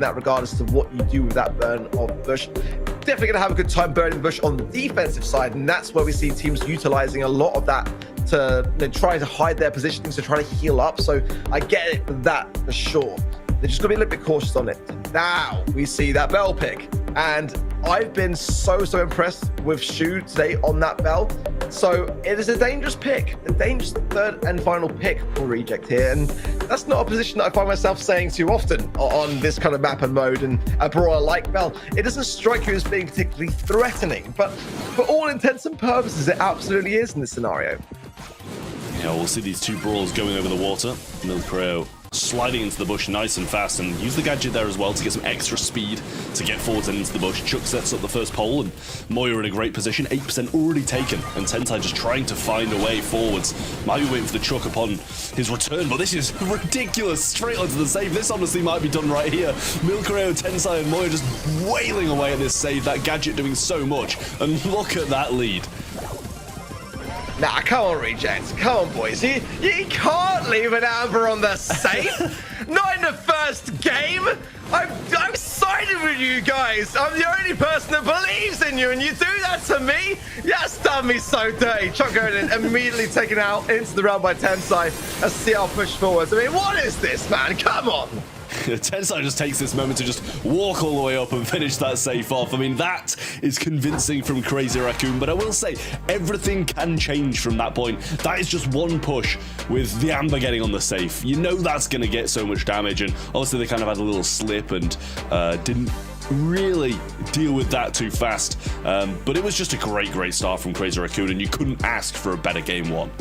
that regardless of what you do with that burn of Bush. Definitely going to have a good time burning Bush on the defensive side, and that's where we see teams utilizing a lot of that to try to hide their positioning, to try to heal up. So I get it for that for sure. They're just going to be a little bit cautious on it. Now we see that Bell pick, and I've been so impressed with Shu today on that Bell. So it is a dangerous pick, a dangerous third and final pick for Reject here, and that's not a position that I find myself saying too often on this kind of map and mode and a brawler like Bell. It doesn't strike you as being particularly threatening, but for all intents and purposes, it absolutely is in this scenario. Yeah, we'll see these two brawls going over the water. Milcrow sliding into the bush nice and fast, and use the gadget there as well to get some extra speed to get forwards and into the bush. Chuck sets up the first pole, and Moya in a great position, 8% already taken, and Tensai just trying to find a way forwards. Might be waiting for the Chuck upon his return, but this is ridiculous. Straight onto the save. This honestly might be done right here. Milcrow, Tensai, and Moya just wailing away at this save. That gadget doing so much, and look at that lead. Nah, come on, Reject. Come on, boys. You can't leave an Amber on the safe. Not in the first game. I'm siding with you guys. I'm the only person that believes in you, and you do that to me? That's done me so dirty. Chuck going in, immediately taken out into the round by Tensai as CL push forwards. I mean, what is this, man? Come on. Tensai just takes this moment to just walk all the way up and finish that safe off. I mean, that is convincing from Crazy Raccoon, but I will say everything can change from that point. That is just one push with the Amber getting on the safe. You know that's going to get so much damage, and obviously they kind of had a little slip and didn't really deal with that too fast. But it was just a great start from Crazy Raccoon, and you couldn't ask for a better game one.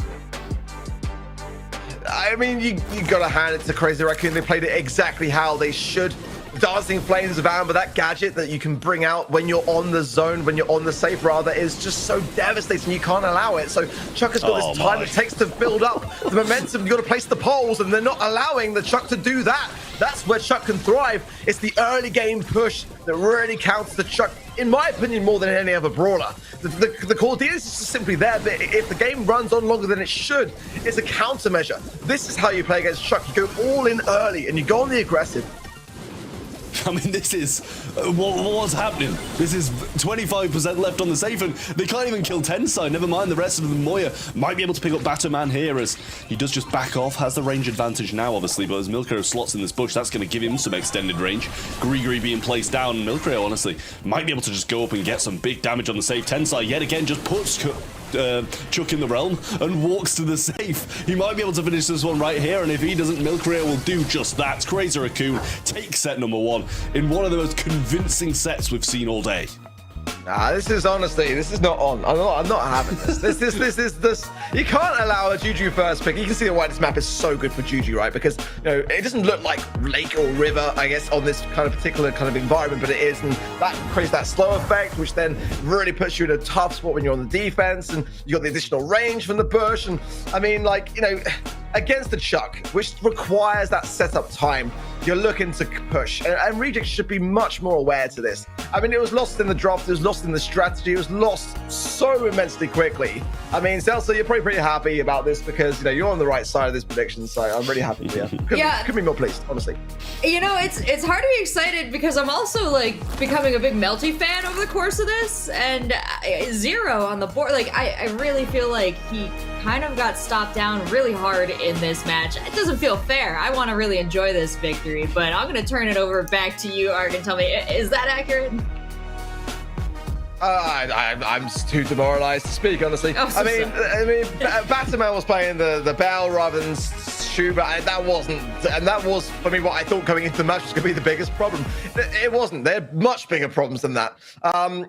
I mean, you got to hand it to Crazy Raccoon. They played it exactly how they should. Dancing Flames of Amber, that gadget that you can bring out when you're on the zone, when you're on the safe rather, is just so devastating. You can't allow it. So Chuck has got this time it takes to build up the momentum. You've got to place the poles, and they're not allowing the Chuck to do that. That's where Chuck can thrive. It's the early game push that really counts the Chuck, in my opinion, more than any other brawler. The core deal is just simply there, but if the game runs on longer than it should, it's a countermeasure. This is how you play against Chuck. You go all in early, and you go on the aggressive. I mean, this is what's happening. This is 25% left on the safe, and they can't even kill Tensai. Never mind the rest of them. Moya might be able to pick up Batman here as he does just back off. Has the range advantage now, obviously, but as Milcrow slots in this bush, that's going to give him some extended range. Gree being placed down. Milcrow, honestly, might be able to just go up and get some big damage on the safe. Tensai, yet again, just puts Chuck in the realm and walks to the safe. He might be able to finish this one right here, and if he doesn't, Milcrow will do just that. Crazy Raccoon takes set number one in one of the most convincing sets we've seen all day. Nah, this is honestly, this is not on. I'm not having this. This. You can't allow a Juju first pick. You can see why this map is so good for Juju, right? Because, you know, it doesn't look like lake or river, I guess, on this kind of particular kind of environment, but it is, and that creates that slow effect, which then really puts you in a tough spot when you're on the defense, and you got the additional range from the bush, and I mean, like, you know, against the Chuck, which requires that setup time, you're looking to push, and Reject should be much more aware to this. I mean, it was lost in the draft, it was lost in the strategy, it was lost so immensely quickly. I mean, Celsa, you're probably pretty happy about this because, you know, you're on the right side of this prediction, so I'm really happy for you. Couldn't be more pleased, honestly. You know, it's hard to be excited because I'm also, like, becoming a big Melty fan over the course of this, and 0 on the board. Like, I really feel like he kind of got stopped down really hard in this match. It doesn't feel fair. I want to really enjoy this victory, but I'm going to turn it over back to you, Ark, and tell me, is that accurate? I'm just too demoralized to speak, honestly. Oh, so I mean, Batman was playing the Bell rather than Shu, but that wasn't, and that was for me what I thought going into the match was going to be the biggest problem. It wasn't. They had much bigger problems than that.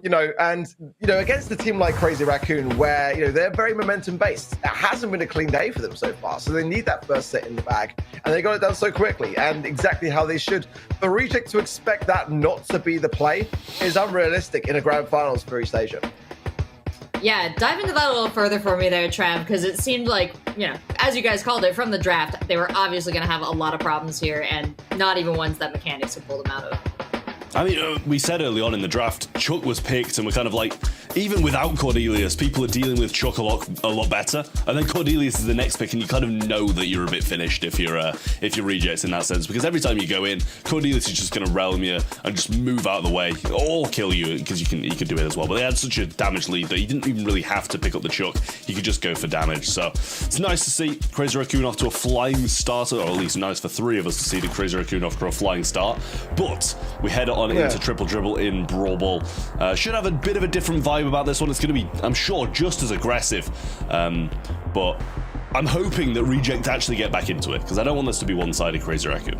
You know, and you know, against a team like Crazy Raccoon, where you know they're very momentum based, it hasn't been a clean day for them so far. So they need that first set in the bag, and they got it done so quickly and exactly how they should. For Reject to expect that not to be the play is unrealistic in a grand finals for East Asia. Yeah, dive into that a little further for me there, Trav, because it seemed like, you know, as you guys called it, from the draft, they were obviously going to have a lot of problems here, and not even ones that mechanics have pulled them out of. I mean, we said early on in the draft, Chuck was picked, and we're kind of like, even without Cordelius, people are dealing with Chuck a lot better. And then Cordelius is the next pick, and you kind of know that you're a bit finished if you're Rejects in that sense, because every time you go in, Cordelius is just going to realm you and just move out of the way, or kill you, because he can do it as well. But they had such a damage lead that he didn't even really have to pick up the Chuck. He could just go for damage. So it's nice to see Crazy Raccoon off to a flying start, or at least nice for three of us to see the Crazy Raccoon off to a flying start. But we head on into Triple Dribble in Brawl Ball. Should have a bit of a different vibe about this one. It's going to be, I'm sure, just as aggressive, but I'm hoping that Reject actually get back into it, because I don't want this to be one-sided Crazy Raccoon.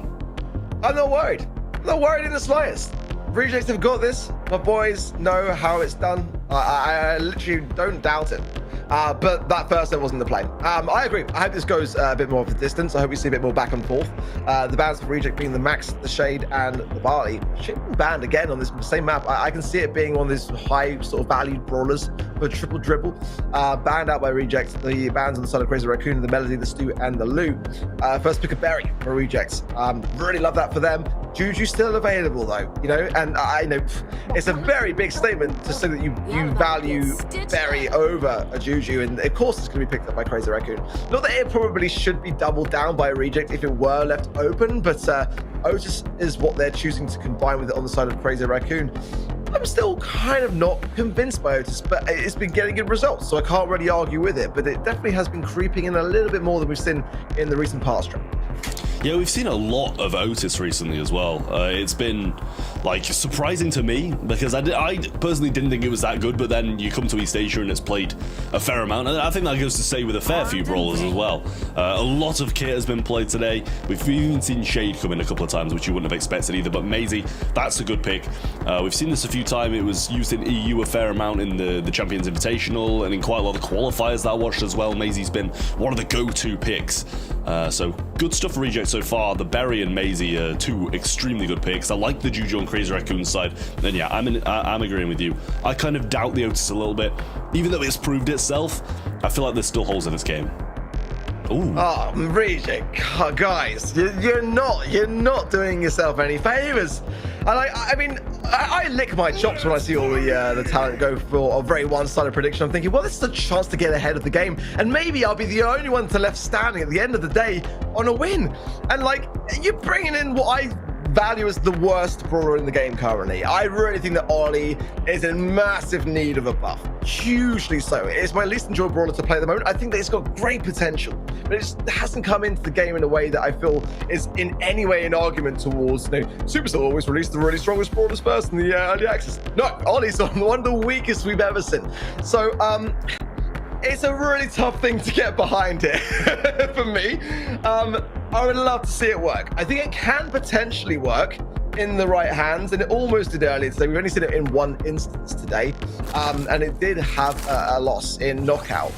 I'm not worried. I'm not worried in the slightest. Rejects have got this. My boys know how it's done. I literally don't doubt it. But that first one wasn't the play. I agree. I hope this goes a bit more of a distance. I hope we see a bit more back and forth. The bans for Reject being the Max, the Shade, and the Barley. Shade banned again on this same map. I can see it being one of these high sort of valued brawlers for Triple Dribble. Banned out by Reject. The bans on the side of Crazy Raccoon, the Melody, the Stew, and the Loot. First pick of Berry for Rejects. Really love that for them. Juju still available though, you know, and I know it's a very big statement to say that you value Berry over a Juju, and of course it's going to be picked up by Crazy Raccoon. Not that it probably should be doubled down by a Reject if it were left open, but Otis is what they're choosing to combine with it on the side of Crazy Raccoon. I'm still kind of not convinced by Otis, but it's been getting good results, so I can't really argue with it, but it definitely has been creeping in a little bit more than we've seen in the recent past. Yeah, we've seen a lot of Otis recently as well. It's been like surprising to me, because I personally didn't think it was that good, but then you come to East Asia and it's played a fair amount, and I think that goes to say with a fair few brawlers as well. A lot of kit has been played today. We've even seen Shade come in a couple of times, which you wouldn't have expected either, but Maisie, that's a good pick. We've seen this a few times. It was used in EU a fair amount in the Champions Invitational, and in quite a lot of qualifiers that I watched as well. Maisie's been one of the go-to picks. So good stuff for Reject so far. The Berry and Maisie are two extremely good picks. I like the Juju on Crazy Raccoon's side. And yeah, I'm agreeing with you. I kind of doubt the Otis a little bit. Even though it's proved itself, I feel like there's still holes in this game. Ooh. Oh, Reject, guys, you're not doing yourself any favors. And I lick my chops when I see all the talent go for a very one-sided prediction. I'm thinking, well, this is a chance to get ahead of the game, and maybe I'll be the only one left standing at the end of the day on a win. And like, you're bringing in what I value as the worst brawler in the game currently. I really think that Ollie is in massive need of a buff, hugely so. It's my least enjoyable brawler to play at the moment. I think that it's got great potential, but it just hasn't come into the game in a way that I feel is in any way an argument towards, you know, Supercell always release the really strongest brawlers first in the early access. No, Ollie's on one of the weakest we've ever seen. So it's a really tough thing to get behind here for me. I would love to see it work. I think it can potentially work in the right hands, and it almost did earlier today. We've only seen it in one instance today, and it did have a loss in knockout.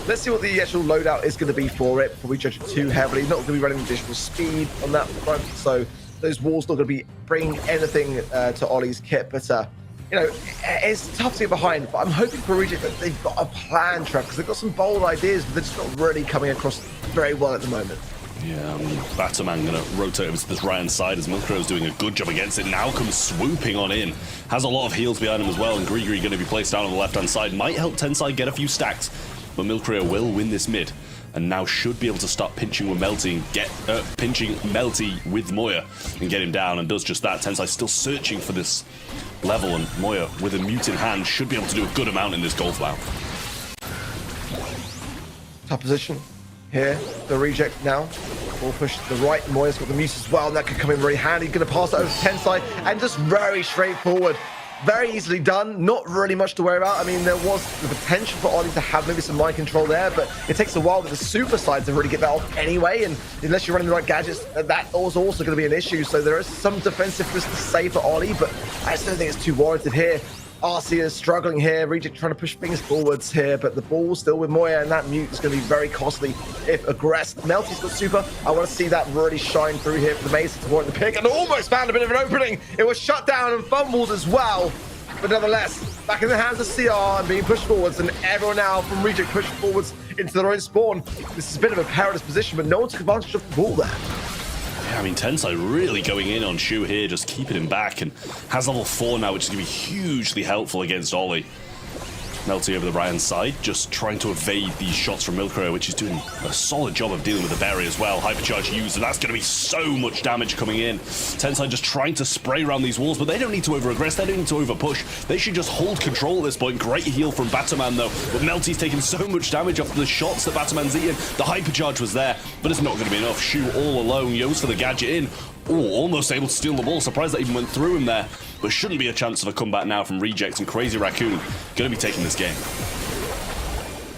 Let's see what the actual loadout is going to be for it before we judge it too heavily. Not going to be running additional speed on that front, so those walls not going to be bringing anything to Ollie's kit, but you know, it's tough to get behind, but I'm hoping for Reject that they've got a plan, Trev, because they've got some bold ideas, but they're just not really coming across very well at the moment. Yeah, Batman gonna rotate over to this right-hand side as Milcrow's doing a good job against it. Now comes swooping on in. Has a lot of heals behind him as well, and Grigri gonna be placed down on the left-hand side. Might help Tensai get a few stacks, but Milcrow will win this mid, and now should be able to start pinching with Melty and get pinching Melty with Moya and get him down, and does just that. Tensai still searching for this level, and Moya with a mute in hand should be able to do a good amount in this golf bout. Top position here, the Reject now. Ball push to the right. Moya's got the mute as well, and that could come in very handy. Going to pass it over to Tensai, and just very straightforward. Very easily done, not really much to worry about. I mean, there was the potential for Ollie to have maybe some mind control there, but it takes a while with the super side to really get that off anyway, and unless you're running the right gadgets, that was also going to be an issue. So there is some defensiveness to say for Ollie, but I just don't think it's too warranted here. RC is struggling here, Reject trying to push things forwards here, but the ball's still with Moya, and that mute is going to be very costly if aggressed. Melty's got super. I want to see that really shine through here for the Mason to warrant the pick, and almost found a bit of an opening. It was shut down and fumbled as well, but nonetheless, back in the hands of CR and being pushed forwards, and everyone now from Reject pushed forwards into their own spawn. This is a bit of a perilous position, but no one took advantage of the ball there. Yeah, I mean, Tensai really going in on Shu here, just keeping him back, and has level 4 now, which is going to be hugely helpful against Ollie. Melty over the right-hand side, just trying to evade these shots from Milcreo, which is doing a solid job of dealing with the berry as well. Hypercharge used, and that's going to be so much damage coming in. Tensai just trying to spray around these walls, but they don't need to over-aggress, they don't need to over-push. They should just hold control at this point. Great heal from Batman, though, but Melty's taking so much damage off the shots that Batman's eaten. The Hypercharge was there, but it's not going to be enough. Shu all alone, goes for the gadget in. Oh, almost able to steal the ball. Surprised that even went through him there. But shouldn't be a chance of a comeback now from Reject, and Crazy Raccoon going to be taking this game.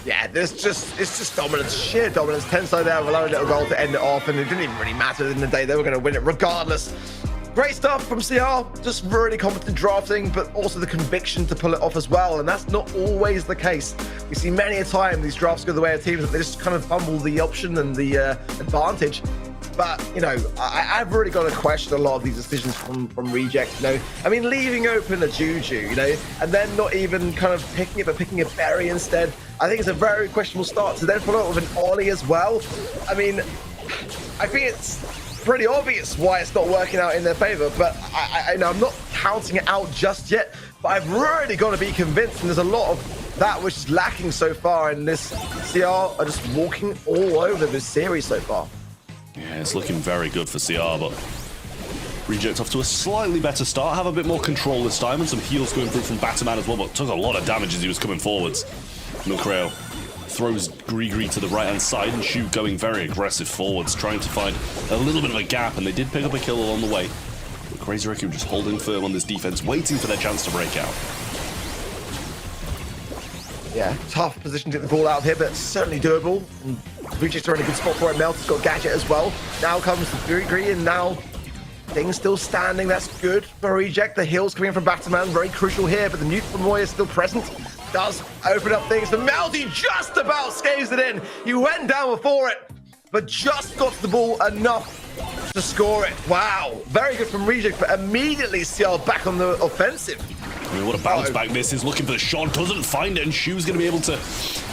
Yeah, it's just dominance, sheer dominance. Tensai there with a little goal to end it off, and it didn't even really matter in the day. They were going to win it regardless. Great stuff from CR, just really competent drafting, but also the conviction to pull it off as well, and that's not always the case. We see many a time these drafts go the way of teams that they just kind of fumble the option and the advantage. But, you know, I've really got to question a lot of these decisions from Reject, you know. I mean, leaving open a Juju, you know, and then not even kind of picking it, but picking a berry instead. I think it's a very questionable start. To then follow up with an Ollie as well. I mean, I think it's pretty obvious why it's not working out in their favor, but I know I'm not counting it out just yet, but I've really got to be convinced, and there's a lot of that which is lacking so far, and this CR are just walking all over this series so far. Yeah, it's looking very good for CR, but Reject off to a slightly better start, have a bit more control this time, and some heals going through from Batman as well, but took a lot of damage as he was coming forwards. Milcreo throws Grigri to the right-hand side, and Shu going very aggressive forwards, trying to find a little bit of a gap, and they did pick up a kill along the way. But Crazy Raccoon just holding firm on this defense, waiting for their chance to break out. Yeah, tough position to get the ball out of here, but certainly doable. Rejects are in a good spot for it. Melt's got Gadget as well. Now comes the Grigri, and now things still standing. That's good for Reject. The heals coming in from Batman, very crucial here, but the nuke from Moya is still present. Does open up things for Melty, just about scaves it in. He went down before it, but just got to the ball enough to score it. Wow, very good from Reject, but immediately CR back on the offensive. I mean, what a bounce back this is. Looking for the shot, doesn't find it, and Shu's going to be able to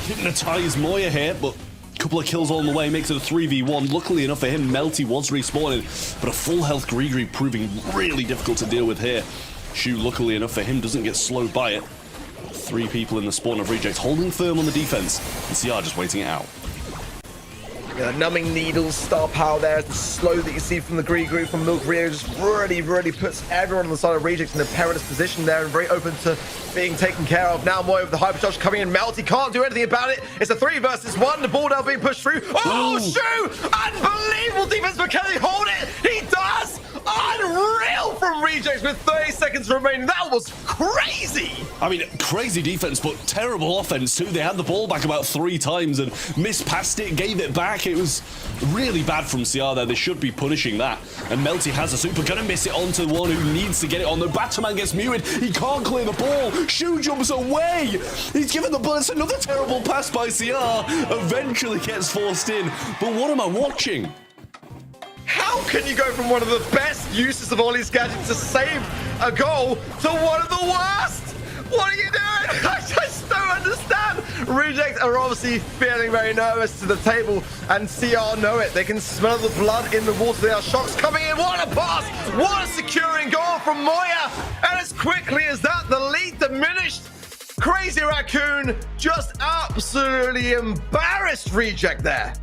hypnotize Moya here, but a couple of kills on the way makes it a 3v1. Luckily enough for him, Melty was respawning, but a full health Grigri proving really difficult to deal with here. Shu, luckily enough for him, doesn't get slowed by it. 3 people in the spawn of Reject holding firm on the defense, and CR just waiting it out. Yeah, numbing needles, star power there, the slow that you see from the Grigri from Milcreo just really puts everyone on the side of Reject in a perilous position there and very open to being taken care of. Now Moya with the hypercharge coming in. Melty can't do anything about it. It's a 3 versus 1. The ball now being pushed through. Oh, Shu! Unbelievable defense, but can he hold it? He does! Unreal from Reject with 30 seconds remaining. That was crazy! I mean, crazy defense, but terrible offense too. They had the ball back about 3 times and missed past it, gave it back. It was really bad from CR there. They should be punishing that. And Melty has a super, gonna miss it onto the one who needs to get it on. The Batman gets muted. He can't clear the ball. Shu jumps away. He's given the bullets another terrible pass by CR. Eventually gets forced in. But what am I watching? How can you go from one of the best uses of Ollie's gadget to save a goal to one of the worst? What are you doing? I just don't understand. Reject are obviously feeling very nervous to the table, and CR know it. They can smell the blood in the water. There are shocks coming in. What a pass! What a securing goal from Moya! And as quickly as that, the lead diminished. Crazy Raccoon just absolutely embarrassed Reject there.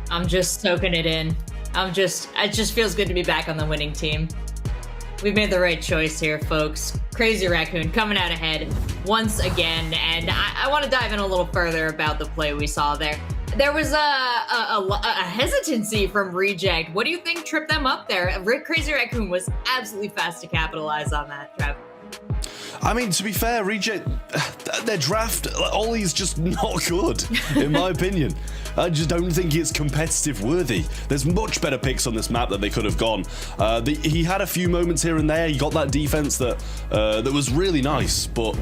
I'm just soaking it in. It just feels good to be back on the winning team. We've made the right choice here, folks. Crazy Raccoon coming out ahead once again, and I want to dive in a little further about the play we saw there. There was a hesitancy from Reject. What do you think tripped them up there? Crazy Raccoon was absolutely fast to capitalize on that, Trev. I mean, to be fair, Reject, their draft, Ollie's just not good, in my opinion. I just don't think it's competitive worthy. There's much better picks on this map that they could have gone. He had a few moments here and there. He got that defense that was really nice, but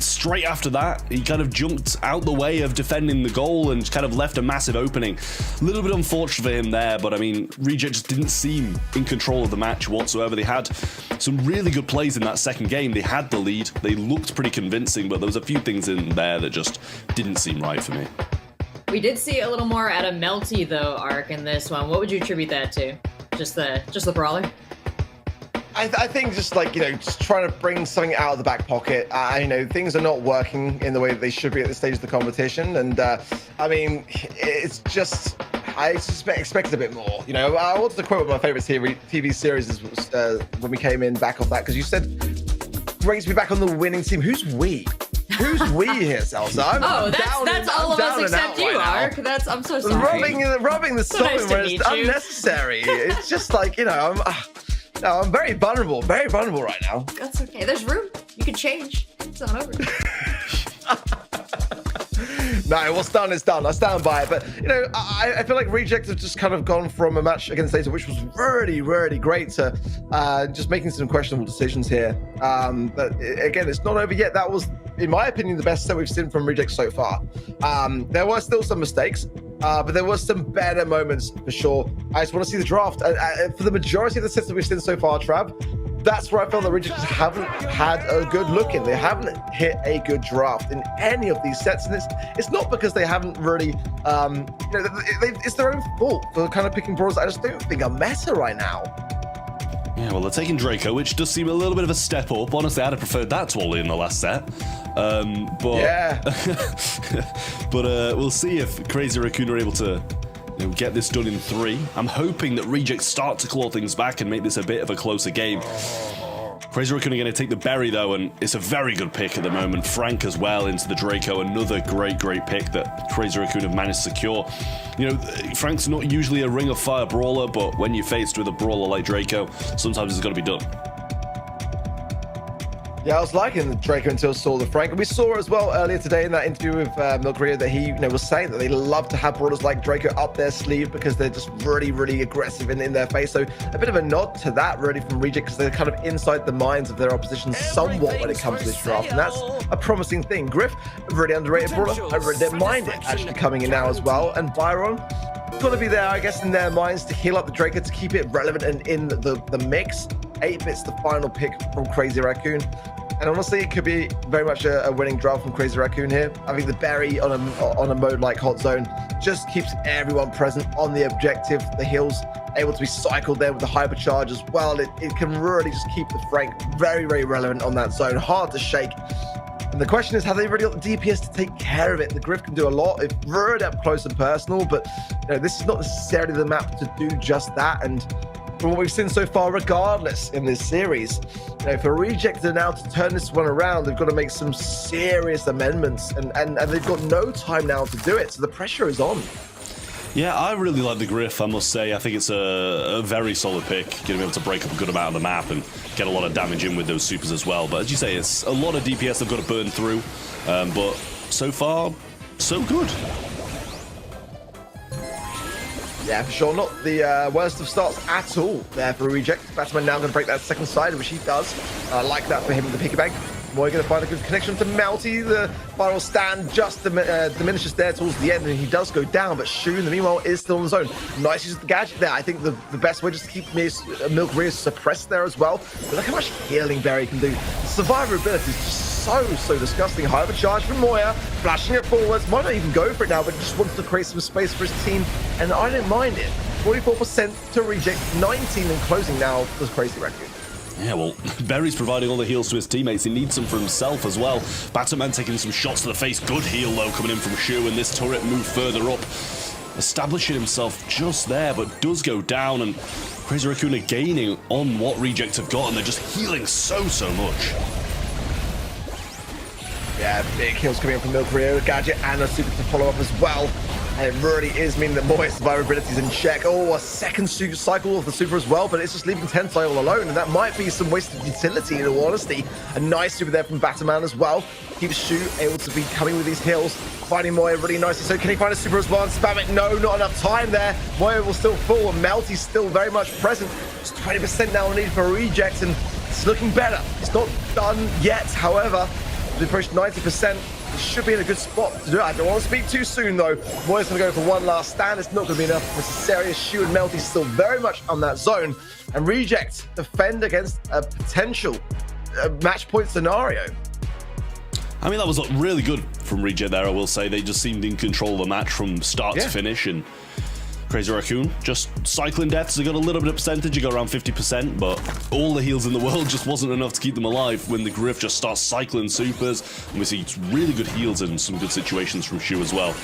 straight after that, he kind of jumped out the way of defending the goal and kind of left a massive opening. A little bit unfortunate for him there, but I mean, Reject just didn't seem in control of the match whatsoever. They had some really good plays in that second game. They had the lead. They looked pretty convincing, but there was a few things in there that just didn't seem right for me. We did see a little more out of Melty though, Ark, in this one. What would you attribute that to? Just the brawler? I think just like, just trying to bring something out of the back pocket. Things are not working in the way that they should be at this stage of the competition. And I mean, it's just, I expected a bit more. I wanted to quote one of my favorite TV series when we came in back off that, because you said, great to be back on the winning team. Who's we? Who's we here, Salsa? That's all of us except you, Ark. I'm so sorry. Rubbing the stopping where it's unnecessary. It's just like, I'm very vulnerable right now. That's okay. There's room. You can change. It's not over. No, what's done is done. I stand by it. But, I feel like Reject have just kind of gone from a match against Data, which was really, really great, to just making some questionable decisions here. But again, it's not over yet. That was, in my opinion, the best set we've seen from Reject so far. There were still some mistakes, but there were some better moments for sure. I just want to see the draft. For the majority of the sets that we've seen so far, Trav, that's where I feel that Reject just haven't had a good look in. They haven't hit a good draft in any of these sets, and it's not because they haven't really, it's their own fault for kind of picking brawlers I just don't think are meta right now. Yeah, well, they're taking Draco, which does seem a little bit of a step up. Honestly, I'd have preferred that to Ollie in the last set. But yeah. But we'll see if Crazy RACCOON are able to get this done in 3. I'm hoping that Reject start to claw things back and make this a bit of a closer game. Crazy RACCOON are going to take the berry though, and it's a very good pick at the moment. Frank as well into the Draco, another great pick that Crazy RACCOON have managed to secure. Frank's not usually a Ring of Fire brawler, but when you're faced with a brawler like Draco, sometimes it's got to be done. Yeah, I was liking the Draco until I saw the Frank. And we saw as well earlier today in that interview with Milkria that he was saying that they love to have brawlers like Draco up their sleeve because they're just really, really aggressive in their face. So a bit of a nod to that really from Reject, because they're kind of inside the minds of their opposition somewhat when it comes to this draft. And that's a promising thing. Griff, a really underrated brawler. I really didn't mind it actually coming in now as well. And Byron, got to be there, I guess, in their minds to heal up the Draco, to keep it relevant and in the mix. 8-bit's the final pick from Crazy RACCOON. And honestly, it could be very much a winning draft from Crazy RACCOON here. I think the berry on a mode like Hot Zone just keeps everyone present on the objective. The heals able to be cycled there with the hypercharge as well. It can really just keep the Frank very, very relevant on that zone. Hard to shake. And the question is, have they really got the DPS to take care of it? The Griff can do a lot. It's really up close and personal, but this is not necessarily the map to do just that. And from what we've seen so far, regardless in this series, for Reject now to turn this one around, they've got to make some serious amendments, and they've got no time now to do it. So the pressure is on. Yeah, I really like the Griff, I must say. I think it's a very solid pick. Going to be able to break up a good amount of the map and get a lot of damage in with those supers as well. But as you say, it's a lot of DPS they've got to burn through. But so far, so good. Yeah, for sure. Not the worst of starts at all there for Reject. Batman now going to break that second side, which he does. I like that for him with the piggy bank. Moy going to find a good connection to Melty. The final stand just diminishes there towards the end, and he does go down, but Shu, in the meanwhile, is still in the zone. Nice use of the gadget there. I think the best way just to keep Milkria suppressed there as well. But look how much healing Berry can do. The survivor ability is just so disgusting. However, charge from Moya, flashing it forwards. Might not even go for it now, but just wants to create some space for his team, and I don't mind it. 44% to Reject, 19 and closing now for Crazy RACCOON. Yeah, well, Berry's providing all the heals to his teammates. He needs some for himself as well. Batman taking some shots to the face. Good heal, though, coming in from Shu, and this turret moved further up. Establishing himself just there, but does go down, and Crazy RACCOON are gaining on what Reject have got, and they're just healing so much. Yeah, big heals coming in from Milkria, gadget, and a super to follow up as well. And it really is meaning that Moya's survivability is in check. Oh, a second cycle of the super as well, but it's just leaving Tensai all alone, and that might be some wasted utility, in all honesty. A nice super there from Batman as well. Keeps Shu able to be coming with these heals, finding Moya really nicely. So can he find a super as well and spam it? No, not enough time there. Moya will still fall, and Melty's still very much present. It's 20% now needed for Reject, and it's looking better. It's not done yet, however. We've approached 90%. It should be in a good spot to do it. I don't want to speak too soon, though. Moya's going to go for one last stand. It's not going to be enough necessarily. Shu and Melty still very much on that zone. And Reject defend against a potential match point scenario. I mean, that was really good from Reject there, I will say. They just seemed in control of the match from start to finish. And Crazy Raccoon, just cycling deaths. They got a little bit of percentage, you got around 50%, but all the heals in the world just wasn't enough to keep them alive when the Griff just starts cycling supers. And we see really good heals and some good situations from Shu as well.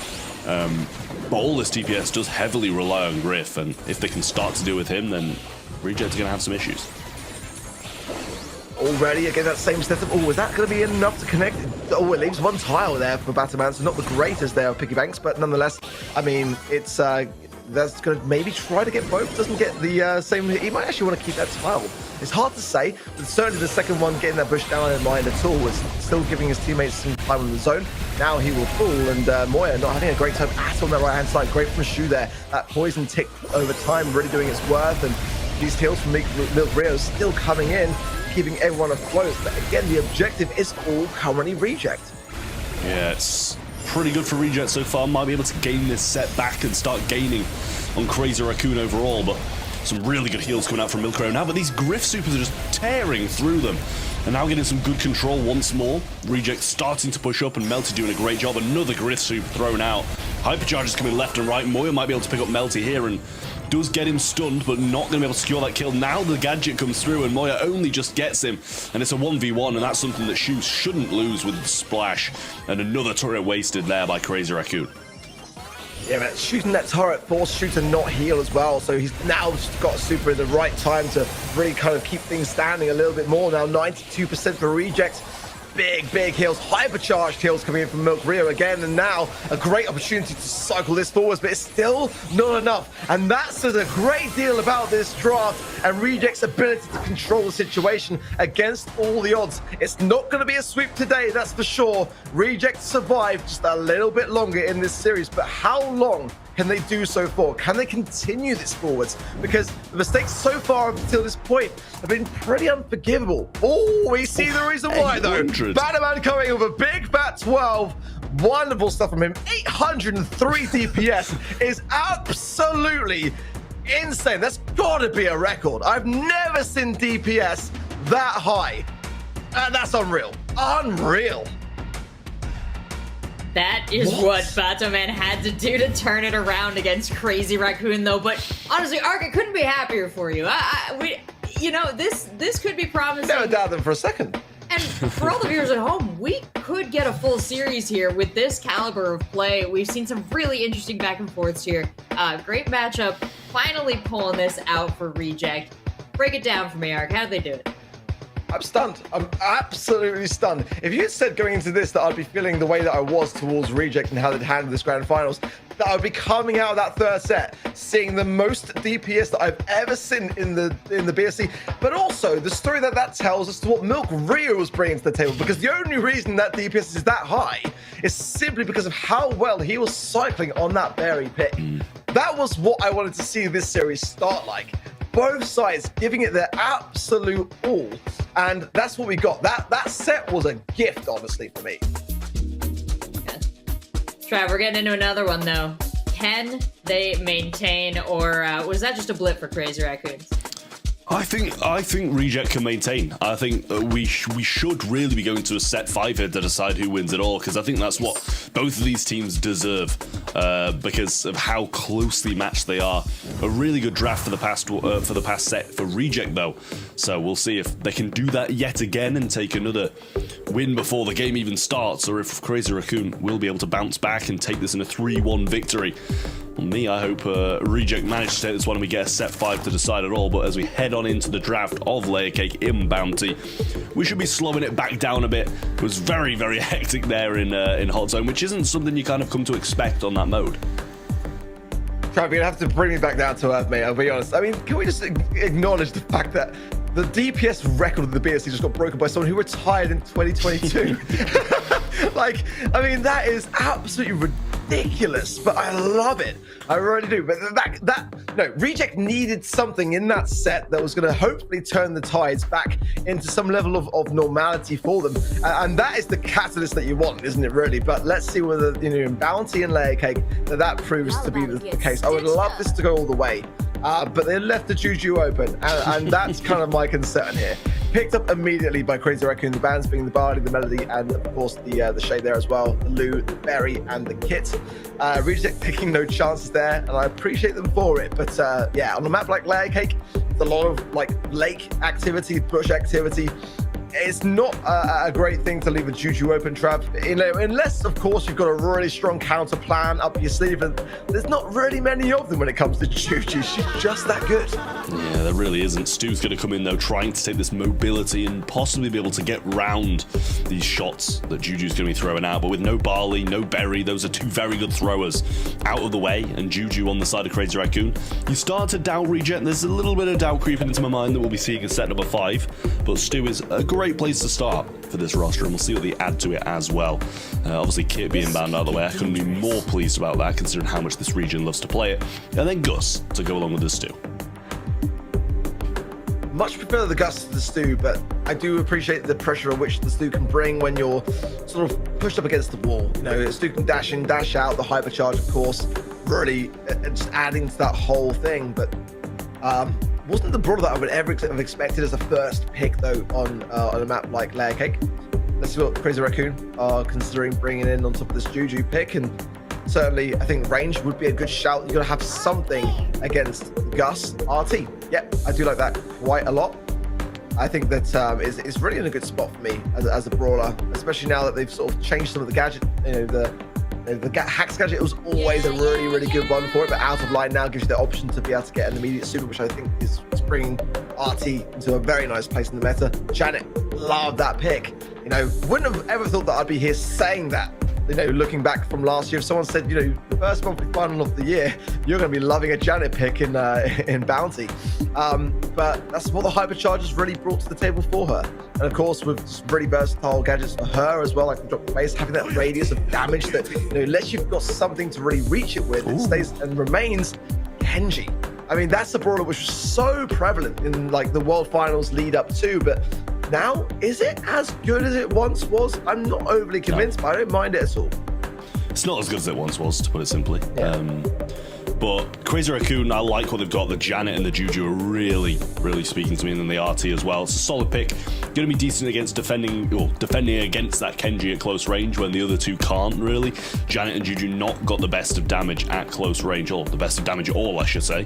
But all this DPS does heavily rely on Griff, and if they can start to deal with him, then Reject's going to have some issues. Already again, that same setup. Oh, is that going to be enough to connect? Oh, it leaves one tile there for Batman, so not the greatest there of Piggy Banks, but nonetheless, I mean, it's that's going to maybe try to get both. Doesn't get the same. He might actually want to keep that tile. It's hard to say, but certainly the second one, getting that bush down in mind at all, was still giving his teammates some time in the zone. Now he will fall, and Moya not having a great time at on that right-hand side. Great from Shu there. That poison tick over time really doing its worth, and these heals from Milk Rio still coming in, keeping everyone afloat. But again, the objective is all currently Reject. Yeah, it's pretty good for Reject so far. Might be able to gain this set back and start gaining on Crazy Raccoon overall, but some really good heals coming out from Milk Rio now. But these Griff supers are just tearing through them. And now getting some good control once more. Reject starting to push up, and Melty doing a great job. Another Griff super thrown out. Hypercharges coming left and right. Moya might be able to pick up Melty here and does get him stunned, but not going to be able to secure that kill. Now the gadget comes through, and Moya only just gets him. And it's a 1v1, and that's something that Shu shouldn't lose with the splash. And another turret wasted there by Crazy Raccoon. Yeah, but shooting that turret forced Shu to not heal as well, so he's now just got super in the right time to really kind of keep things standing a little bit more. Now 92% for Reject. Big heals, hypercharged heals coming in from Milk Rio again, and now a great opportunity to cycle this forwards, but it's still not enough. And that says a great deal about this draft and Reject's ability to control the situation against all the odds. It's not going to be a sweep today, that's for sure. Reject survived just a little bit longer in this series, but how long can they do so for? Can they continue this forwards? Because the mistakes so far until this point have been pretty unforgivable. Oh, we see the reason why though. Batman coming with a big fat 12. Wonderful stuff from him. 803 DPS is absolutely insane. That's gotta be a record. I've never seen DPS that high. That's unreal. Unreal. That is what Batman had to do to turn it around against Crazy Raccoon, though. But honestly, Ark, I couldn't be happier for you. You know, this could be promising. Never doubt them for a second. And for all the viewers at home, we could get a full series here with this caliber of play. We've seen some really interesting back and forths here. Great matchup. Finally pulling this out for Reject. Break it down for me, Ark. How did they do it? I'm stunned. I'm absolutely stunned. If you had said going into this that I'd be feeling the way that I was towards Reject and how they'd handled this grand finals, that I'd be coming out of that third set, seeing the most DPS that I've ever seen in the BSC, but also the story that tells us to what Milk Rio was bringing to the table, because the only reason that DPS is that high is simply because of how well he was cycling on that berry pick. That was what I wanted to see this series start like. Both sides giving it their absolute all, and that's what we got. That set was a gift, honestly, for me. Trav, we're getting into another one though. Can they maintain, or was that just a blip for Crazy Raccoons? I think Reject can maintain. I think we should really be going to a set 5 here to decide who wins it all, because I think that's what both of these teams deserve, because of how closely matched they are. A really good draft for the past set for Reject though, so we'll see if they can do that yet again and take another win before the game even starts, or if Crazy Raccoon will be able to bounce back and take this in a 3-1 victory. Me, I hope Reject managed to take this one and we get a set 5 to decide it all, but as we head on into the draft of Layer Cake in Bounty, we should be slowing it back down a bit. It was very hectic there in Hot Zone, which isn't something you kind of come to expect on that mode. Trav, you're gonna have to bring me back down to earth, mate, I'll be honest. I mean, can we just acknowledge the fact that the DPS record of the BSC just got broken by someone who retired in 2022? Like, I mean, that is absolutely ridiculous, but I love it. I really do. But no, Reject needed something in that set that was going to hopefully turn the tides back into some level of normality for them. And that is the catalyst that you want, isn't it, really? But let's see whether, you know, in Bounty and Layer Cake, that proves to be the case. I would love this to go all the way. But they left the Juju open, and that's kind of my concern here. picked up immediately by Crazy Raccoon. The bands being the Barley, the Melody, and of course the shade there as well. The Lou, the Berry, and the Kit. Reject taking no chances there, and I appreciate them for it. But yeah, on a map like Layer Cake, there's a lot of like lake activity, bush activity. It's not a great thing to leave a Juju open trap, unless, of course, you've got a really strong counter plan up your sleeve. And there's not really many of them when it comes to Juju. She's just that good. Yeah, there really isn't. Stu's going to come in, though, trying to take this mobility and possibly be able to get round these shots that Juju's going to be throwing out. But with no Barley, no Berry, those are two very good throwers out of the way. And Juju on the side of Crazy Raccoon. You start to doubt Reject. There's a little bit of doubt creeping into my mind that we'll be seeing in set number 5. But Stu is a great place to start for this roster, and we'll see what they add to it as well. Obviously, Kit being banned out of the way, I couldn't be more pleased about that, considering how much this region loves to play it. And then Gus to go along with the Stu. Much prefer the Gus to the Stu, but I do appreciate the pressure of which the Stu can bring when you're sort of pushed up against the wall. You know, Stu can dash in, dash out, the hypercharge, of course, really just adding to that whole thing. But wasn't the brawler that I would ever have expected as a first pick, though, on a map like Layer Cake. Let's see what Crazy Raccoon are considering bringing in on top of this Juju pick. And certainly, I think range would be a good shout. You've got to have something against Gus RT. Yep, I do like that quite a lot. I think that it's really in a good spot for me as a brawler, especially now that they've sort of changed some of the gadget. You know, the Hacks gadget was always a really, really good one for it, but out of line now gives you the option to be able to get an immediate super, which I think is bringing RT into a very nice place in the meta. Janet, love that pick. You know, wouldn't have ever thought that I'd be here saying that. You know, looking back from last year, if someone said, you know, the first monthly final of the year, you're going to be loving a Janet pick in Bounty. But that's what the Hyperchargers really brought to the table for her. And of course, with some really versatile gadgets for her as well, like the drop the base, having that radius of damage that, you know, unless you've got something to really reach it with, it stays and remains Kenji. I mean, that's the brawler which was so prevalent in like the World Finals lead up to, but now, is it as good as it once was? I'm not overly convinced, but I don't mind it at all. It's not as good as it once was, to put it simply. Yeah. But Crazy Raccoon, I like what they've got. The Janet and the Juju are really, really speaking to me, and then the RT as well. It's a solid pick. Going to be decent against defending against that Kenji at close range when the other two can't really. Janet and Juju not got the best of damage at close range, or the best of damage at all, I should say.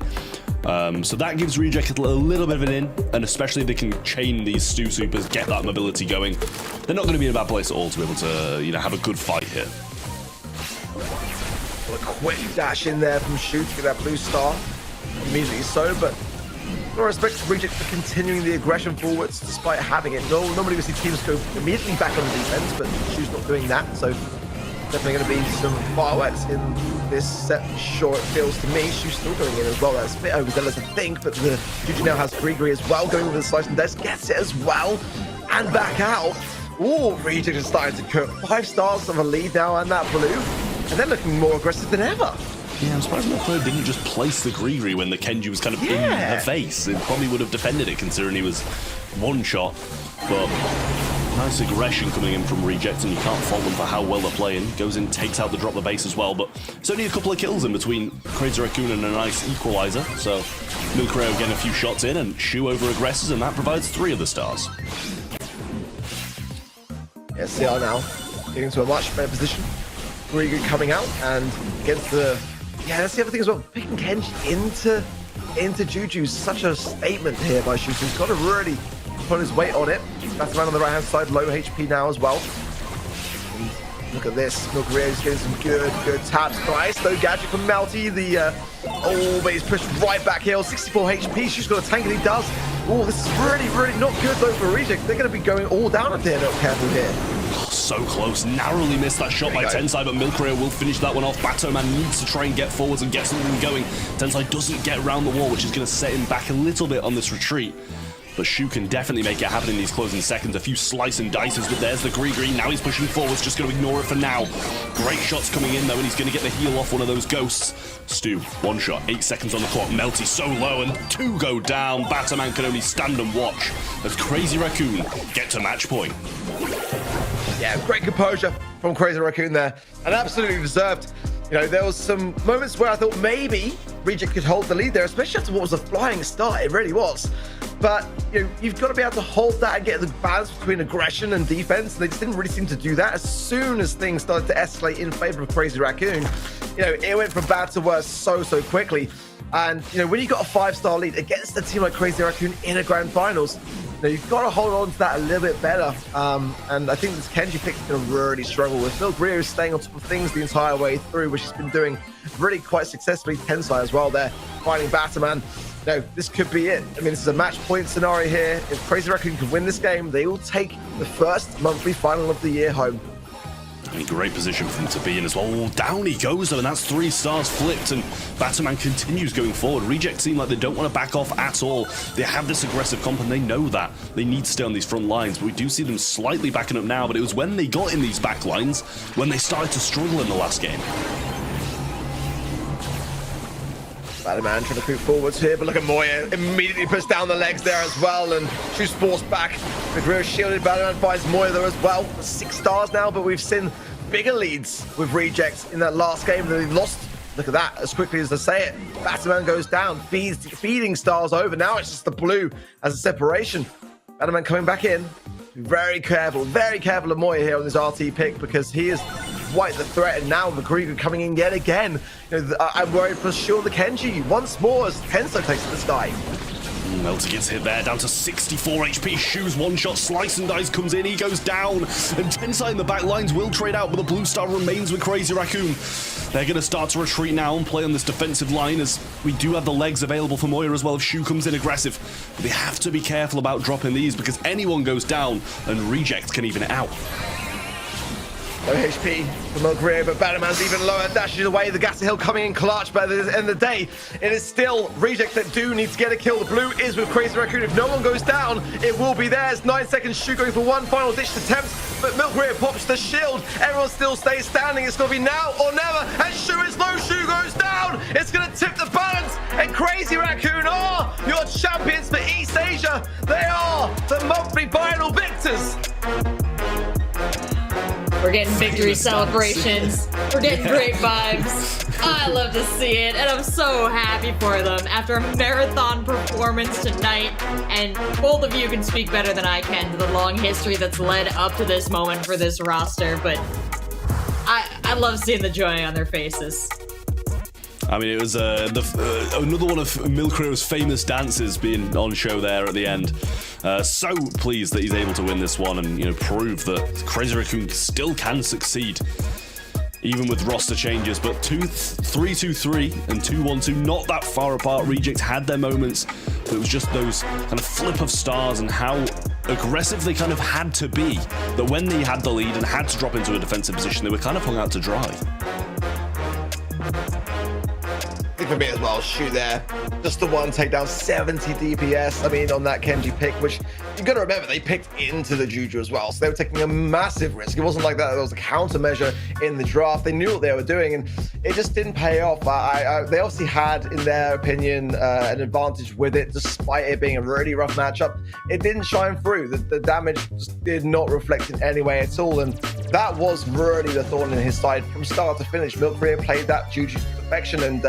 So that gives Reject a little bit of an in, and especially if they can chain these Stu Supers, get that mobility going, they're not going to be in a bad place at all to be able to, you know, have a good fight here. Well, a quick dash in there from Shu to get that blue star. Immediately so, but no respect to Reject for continuing the aggression forwards despite having it. Normally we see teams go immediately back on the defense, but Shu's not doing that, so definitely going to be some fireworks in this set. Sure, it feels to me. Shu's still going in as well. That's a bit overzealous, I think, but the Juju now has Grigri as well, going with the slice and dice, gets it as well, and back out. Ooh, Reject is starting to cook. 5 stars of a lead now and that blue, and they're looking more aggressive than ever. Yeah, I'm surprised Milkro didn't just place the Grigri when the Kenji was kind of in her face. It probably would have defended it, considering he was one shot, but nice aggression coming in from Reject, and you can't fault them for how well they're playing. Goes in, takes out the drop the base as well, but it's only a couple of kills in between Crazy Raccoon and a nice equalizer. So Milkro getting a few shots in, and Shu over aggresses, and that provides 3 of the stars. Yeah, CR now getting into a much better position. Grigri coming out, and against the... Yeah, that's the other thing as well. Picking Kenji into Juju is such a statement here by Shu. He's got to really put his weight on it. That's man on the right-hand side, low HP now as well. And look at this. Milkario's getting some good taps. Nice, though, gadget from Melty. But he's pushed right back here. 64 HP. She's got a tank, and he does. Oh, this is really not good, though, for Reject. They're going to be going all down if they're not careful here. So close, narrowly missed that shot by Tensai, but Milkario will finish that one off. Batoman needs to try and get forwards and get something going. Tensai doesn't get around the wall, which is going to set him back a little bit on this retreat. But Shu can definitely make it happen in these closing seconds. A few slice and dices, but there's the Grigri. Now he's pushing forwards, just going to ignore it for now. Great shots coming in, though, and he's going to get the heal off one of those ghosts. Stu, 1 shot, 8 seconds on the clock. Melty so low, and 2 go down. Batterman can only stand and watch as Crazy Raccoon get to match point. Yeah, great composure from Crazy Raccoon there, and absolutely deserved. You know, there was some moments where I thought maybe Reject could hold the lead there, especially after what was a flying start. It really was. But you've got to be able to hold that and get the balance between aggression and defense. They just didn't really seem to do that. As soon as things started to escalate in favor of Crazy Raccoon, it went from bad to worse so quickly. And when you got a 5-star lead against a team like Crazy Raccoon in a grand finals, you've got to hold on to that a little bit better. And I think this Kenji pick is going to really struggle with. Phil Greer is staying on top of things the entire way through, which he's been doing really quite successfully. Tensai as well there, fighting Batman. This could be it. I mean, this is a match point scenario here. If Crazy Raccoon can win this game, they will take the first monthly final of the year home. I mean, great position for him to be in as well. Oh, down he goes, though, and that's 3 stars flipped, and Batman continues going forward. Reject seem like they don't want to back off at all. They have this aggressive comp, and they know that. They need to stay on these front lines, but we do see them slightly backing up now, but it was when they got in these back lines when they started to struggle in the last game. Batman trying to creep forwards here, but look at Moya immediately puts down the legs there as well and shoots forced back. The Greer shielded. Batman finds Moya there as well. 6 stars now, but we've seen bigger leads with Reject in that last game that they lost. Look at that, as quickly as I say it. Batman goes down, feeding stars over. Now it's just the blue as a separation. Batman coming back in. Very careful of Moya here on this RT pick because he is quite the threat, and now the Krieg coming in yet again. I'm worried for sure the Kenji once more as Tensai takes this guy. Melter gets hit there, down to 64 HP. Shoes one shot, Slice and Dice comes in, he goes down. And Tensai in the back lines will trade out, but the blue star remains with Crazy Raccoon. They're going to start to retreat now and play on this defensive line as we do have the legs available for Moya as well if Shu comes in aggressive. But they have to be careful about dropping these because anyone goes down and Reject can even it out. Low HP for Milgreer, but Batman's even lower, dashes away. The Gasser Hill coming in clutch, but at the end of the day, it is still Reject that do need to get a kill. The blue is with Crazy Raccoon. If no one goes down, it will be theirs. 9 seconds, Shu going for one final ditch attempt, but Milgreer pops the shield. Everyone still stays standing. It's going to be now or never, and Shu is low. Shu goes down. It's going to tip the balance, and Crazy Raccoon are your champions for East Asia. They are the monthly final victors. We're getting victory celebrations. We're getting great vibes. I love to see it, and I'm so happy for them after a marathon performance tonight. And both of you can speak better than I can to the long history that's led up to this moment for this roster, but I love seeing the joy on their faces. I mean, it was another one of Milcreo's famous dances being on show there at the end. So pleased that he's able to win this one and prove that Crazy Raccoon still can succeed, even with roster changes. But 3-2-3 and 2-1-2, not that far apart. Reject had their moments, but it was just those kind of flip of stars and how aggressive they kind of had to be, that when they had the lead and had to drop into a defensive position, they were kind of hung out to dry. For me as well, Shoot there. Just the one takedown, 70 DPS. I mean, on that Kenji pick, which you got to remember, they picked into the Juju as well. So they were taking a massive risk. It wasn't like that. There was a countermeasure in the draft. They knew what they were doing, and it just didn't pay off. They obviously had, in their opinion, an advantage with it, despite it being a really rough matchup. It didn't shine through. The damage just did not reflect in any way at all, and that was really the thorn in his side from start to finish. Milcreer played that Juju to perfection, and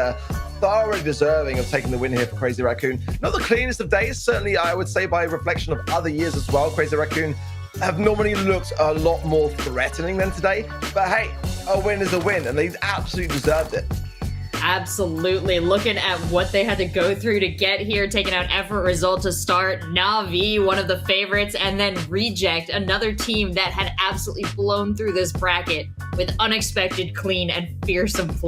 thoroughly deserving of taking the win here for Crazy Raccoon. Not the cleanest of days, certainly I would say by reflection of other years as well. Crazy Raccoon have normally looked a lot more threatening than today, but hey, a win is a win, and they absolutely deserved it. Absolutely. Looking at what they had to go through to get here, taking out effort result to start. Na'Vi, one of the favorites, and then Reject, another team that had absolutely blown through this bracket with unexpected, clean, and fearsome play.